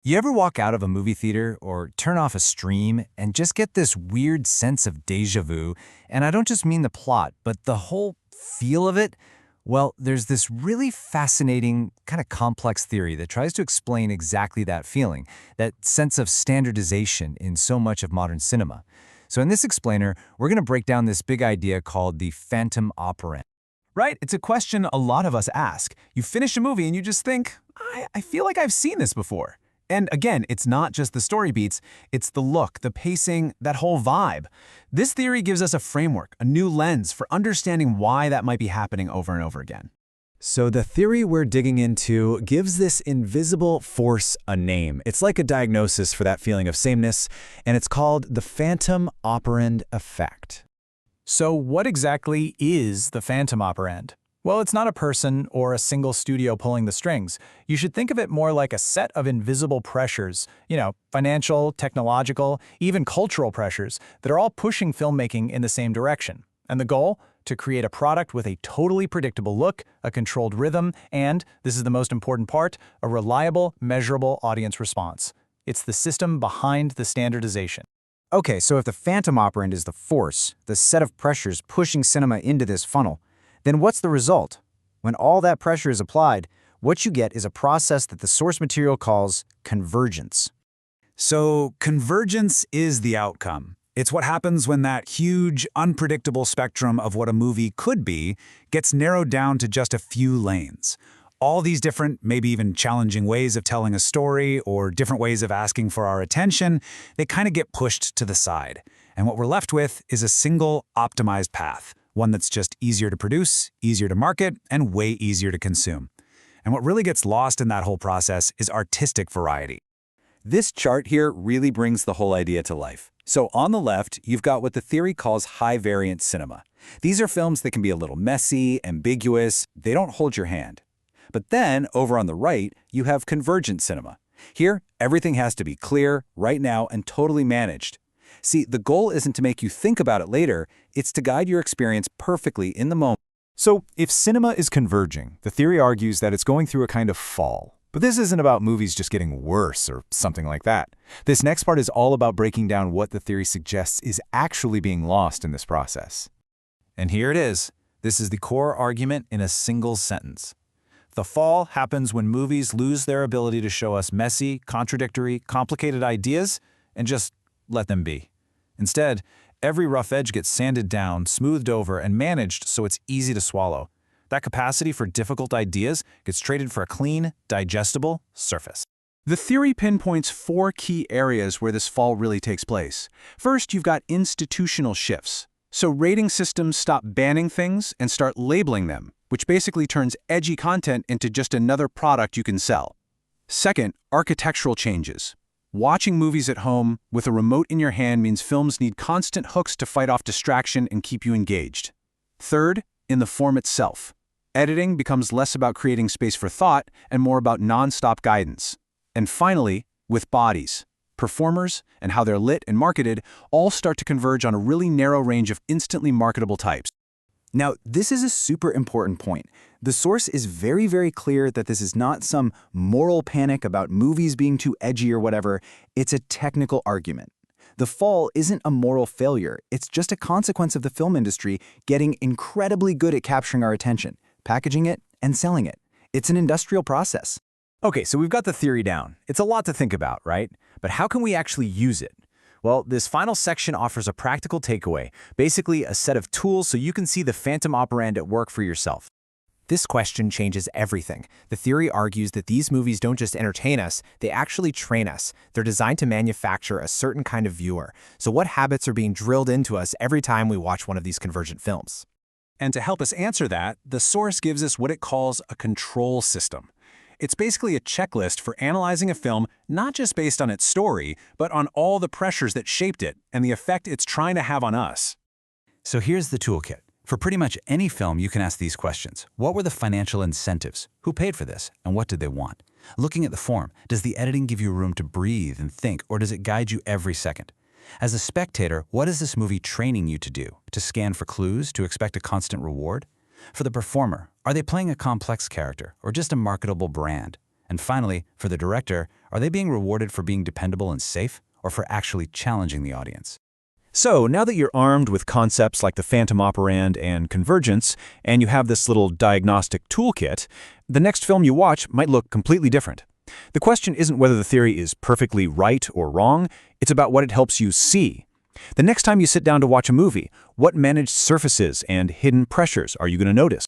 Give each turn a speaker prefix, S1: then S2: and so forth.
S1: You ever walk out of a movie theater or turn off a stream and just get this weird sense of déjà vu? And I don't just mean the plot, but the whole feel of it? Well, there's this really fascinating, kind of complex theory that tries to explain exactly that feeling, that sense of standardization in so much of modern cinema. So in this explainer, we're going to break down this big idea called the Phantomoperand.
S2: Right? It's a question a lot of us ask. You finish a movie and you just think, I feel like I've seen this before. And again, it's not just the story beats, it's the look, the pacing, that whole vibe. This theory gives us a framework, a new lens for understanding why that might be happening over and over again.
S3: So the theory we're digging into gives this invisible force a name. It's like a diagnosis for that feeling of sameness, and it's called the Phantomoperand effect.
S2: So what exactly is the Phantomoperand? Well, it's not a person or a single studio pulling the strings. You should think of it more like a set of invisible pressures, financial, technological, even cultural pressures that are all pushing filmmaking in the same direction. And the goal? To create a product with a totally predictable look, a controlled rhythm, and, this is the most important part, a reliable, measurable audience response. It's the system behind the standardization.
S1: Okay, so if the Phantomoperand is the force, the set of pressures pushing cinema into this funnel, then what's the result? When all that pressure is applied, what you get is a process that the source material calls convergence.
S4: So convergence is the outcome. It's what happens when that huge, unpredictable spectrum of what a movie could be gets narrowed down to just a few lanes. All these different, maybe even challenging ways of telling a story or different ways of asking for our attention, they kind of get pushed to the side. And what we're left with is a single optimized path, one that's just easier to produce, easier to market, and way easier to consume. And what really gets lost in that whole process is artistic variety.
S3: This chart here really brings the whole idea to life. So on the left, you've got what the theory calls high-variance cinema. These are films that can be a little messy, ambiguous, they don't hold your hand. But then, over on the right, you have convergent cinema. Here, everything has to be clear, right now, and totally managed. See, the goal isn't to make you think about it later, it's to guide your experience perfectly in the moment.
S5: So, if cinema is converging, the theory argues that it's going through a kind of fall. But this isn't about movies just getting worse or something like that. This next part is all about breaking down what the theory suggests is actually being lost in this process.
S2: And here it is. This is the core argument in a single sentence. The fall happens when movies lose their ability to show us messy, contradictory, complicated ideas and just let them be. Instead, every rough edge gets sanded down, smoothed over, and managed so it's easy to swallow. That capacity for difficult ideas gets traded for a clean, digestible surface.
S6: The theory pinpoints 4 key areas where this fall really takes place. First, you've got institutional shifts. So rating systems stop banning things and start labeling them, which basically turns edgy content into just another product you can sell. Second, architectural changes. Watching movies at home with a remote in your hand means films need constant hooks to fight off distraction and keep you engaged. Third, in the form itself. Editing becomes less about creating space for thought and more about non-stop guidance. And finally, with bodies. Performers, and how they're lit and marketed all start to converge on a really narrow range of instantly marketable types.
S1: Now, this is a super important point. The source is very, very clear that this is not some moral panic about movies being too edgy or whatever. It's a technical argument. The fall isn't a moral failure. It's just a consequence of the film industry getting incredibly good at capturing our attention, packaging it, and selling it. It's an industrial process.
S5: Okay, so we've got the theory down. It's a lot to think about, right? But how can we actually use it? Well, this final section offers a practical takeaway, basically a set of tools so you can see the Phantomoperand at work for yourself.
S7: This question changes everything. The theory argues that these movies don't just entertain us, they actually train us. They're designed to manufacture a certain kind of viewer. So what habits are being drilled into us every time we watch one of these convergent films?
S4: And to help us answer that, the source gives us what it calls a control system. It's basically a checklist for analyzing a film not just based on its story, but on all the pressures that shaped it and the effect it's trying to have on us.
S8: So here's the toolkit. For pretty much any film, you can ask these questions. What were the financial incentives? Who paid for this? And what did they want? Looking at the form, does the editing give you room to breathe and think, or does it guide you every second? As a spectator, what is this movie training you to do? To scan for clues? To expect a constant reward? For the performer, are they playing a complex character or just a marketable brand? And finally, for the director, are they being rewarded for being dependable and safe, or for actually challenging the audience?
S5: So, now that you're armed with concepts like the Phantomoperand and convergence, and you have this little diagnostic toolkit, the next film you watch might look completely different. The question isn't whether the theory is perfectly right or wrong, it's about what it helps you see. The next time you sit down to watch a movie, what managed surfaces and hidden pressures are you going to notice?